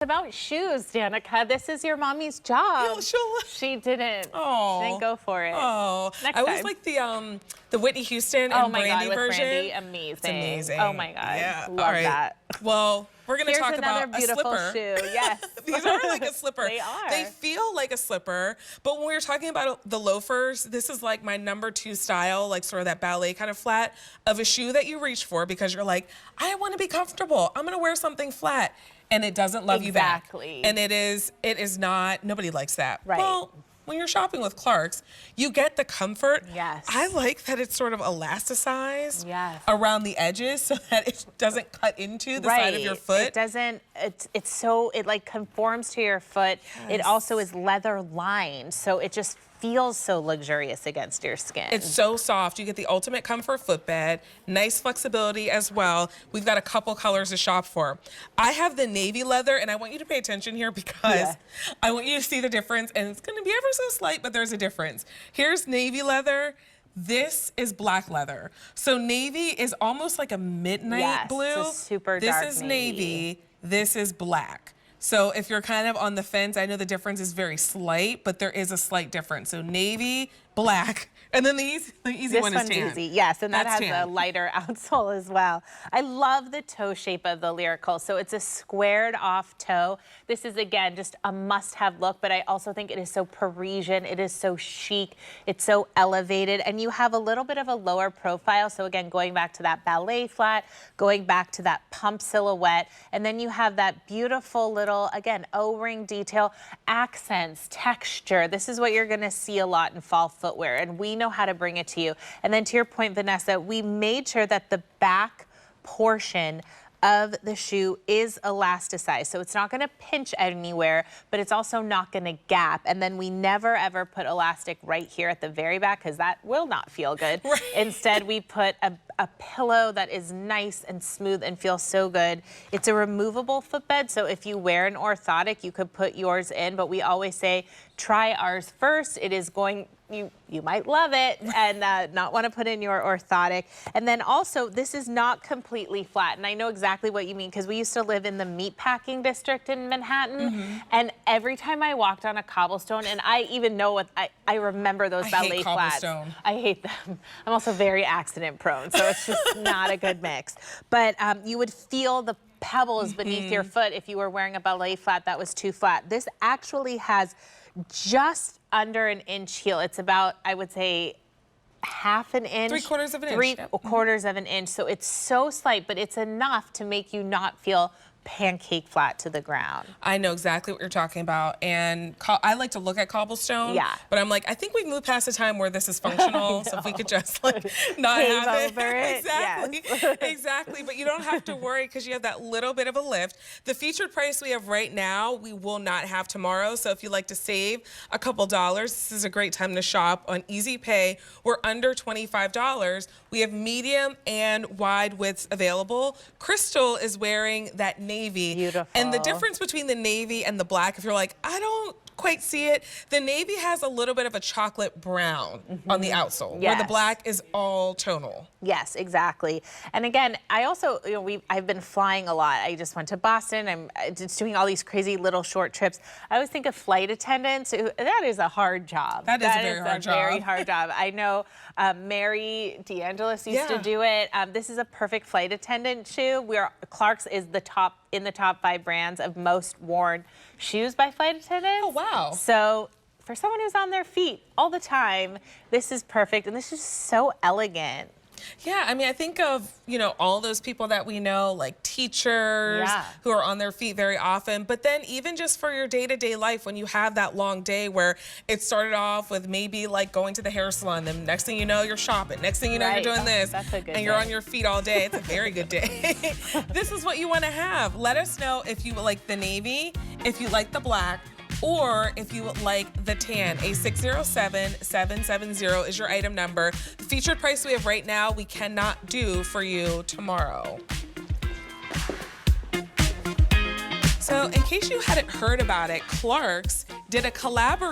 About shoes, Danica. This is your mommy's job. Yeah, she didn't. Oh. She didn't go for it. Oh. Next I always time. like the Whitney Houston and Brandy with version. Brandy, amazing. It's amazing. Oh my God. Yeah. Love all right. that. Well, we're going to talk about another beautiful a slipper. shoe. Yes. These are like a slipper. They are. They feel like a slipper, but when we were talking about the loafers, this is like my #2 style, like sort of that ballet kind of flat of a shoe that you reach for because you're like, I want to be comfortable. I'm going to wear something flat. And it doesn't love you back. Exactly. And it is not, nobody likes that. Right. Well, when you're shopping with Clarks, you get the comfort. Yes. I like that it's sort of elasticized around the edges so that it doesn't cut into the side of your foot. It doesn't, it like conforms to your foot. Yes. It also is leather lined, so it just feels so luxurious against your skin. It's so soft. You get the ultimate comfort footbed, nice flexibility as well. We've got a couple colors to shop for. I have the navy leather, and I want you to pay attention here because I want you to see the difference, and it's gonna be ever so slight, but there's a difference. Here's navy leather. This is black leather. So navy is almost like a midnight blue. It's a super dark This is navy. This is black. So if you're kind of on the fence, I know the difference is very slight, but there is a slight difference. So navy, black, and then the easy one is tan. This one's easy, yes, and that That's has tan. a lighter outsole as well. I love the toe shape of the Lyrical. So it's a squared off toe. This is, again, just a must-have look, but I also think it is so Parisian. It is so chic. It's so elevated, and you have a little bit of a lower profile. So again, going back to that ballet flat, going back to that pump silhouette, and then you have that beautiful little, again, O-ring detail, accents, texture. This is what you're gonna see a lot in fall footwear, and we know how to bring it to you. And then to your point, Vanessa, we made sure that the back portion of the shoe is elasticized. So it's not gonna pinch anywhere, but it's also not gonna gap. And then we never ever put elastic right here at the very back because that will not feel good. Right. Instead, we put a pillow that is nice and smooth and feels so good. It's a removable footbed, so if you wear an orthotic, you could put yours in, but we always say, try ours first. It is going, you might love it and not want to put in your orthotic. And then also, this is not completely flat. And I know exactly what you mean because we used to live in the meatpacking district in Manhattan. And every time I walked on a cobblestone, and I even know what, I remember those ballet flats. I hate them. I'm also very accident prone, so it's just not a good mix. But you would feel the pebbles beneath your foot if you were wearing a ballet flat that was too flat. This actually has just under an inch heel. It's about, I would say, half an inch. 3/4 of an inch. 3/4 of an inch. So it's so slight, but it's enough to make you not feel pancake flat to the ground. I know exactly what you're talking about, and I like to look at cobblestone, but I'm like, I think we've moved past the time where this is functional, so if we could just like not have it. Exactly, exactly, but you don't have to worry because you have that little bit of a lift. The featured price we have right now, we will not have tomorrow, so if you'd like to save a couple dollars, this is a great time to shop on Easy Pay. We're under $25. We have medium and wide widths available. Crystal is wearing that navy. Beautiful. And the difference between the navy and the black, if you're like, I don't quite see it, the navy has a little bit of a chocolate brown on the outsole, where the black is all tonal. Yes, exactly. And again, I also, I've been flying a lot. I just went to Boston. I'm just doing all these crazy little short trips. I always think of flight attendants. That is a hard job. That is a very hard job. I know Mary DeAngelis used to do it. This is a perfect flight attendant shoe. Clarks is in the top 5 brands of most worn shoes by flight attendants. Oh, wow. So for someone who's on their feet all the time, this is perfect, and this is so elegant. Yeah, I mean, I think of, all those people that we know, like teachers who are on their feet very often, but then even just for your day-to-day life, when you have that long day where it started off with maybe like going to the hair salon, then next thing you know, you're shopping. Next thing you know, you're doing this, and you're on your feet all day. It's a very good day. This is what you want to have. Let us know if you like the navy, if you like the black, or if you like the tan. A607770 is your item number. The featured price we have right now, we cannot do for you tomorrow. So in case you hadn't heard about it, Clarks did a collaboration